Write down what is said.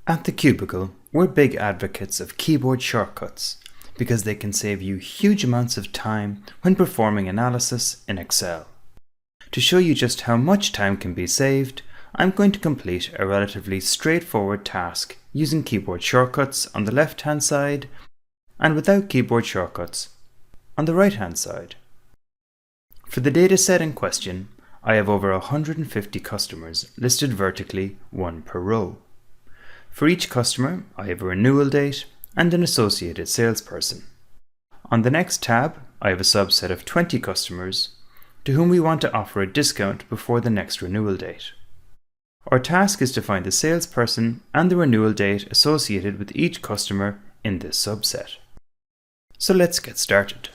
At the Kubicle, we're big advocates of keyboard shortcuts because they can save you huge amounts of time when performing analysis in Excel. To show you just how much time can be saved, I'm going to complete a relatively straightforward task using keyboard shortcuts on the left-hand side and without keyboard shortcuts on the right-hand side. For the dataset in question, I have over 150 customers listed vertically, one per row. For each customer, I have a renewal date and an associated salesperson. On the next tab, I have a subset of 20 customers to whom we want to offer a discount before the next renewal date. Our task is to find the salesperson and the renewal date associated with each customer in this subset. So let's get started.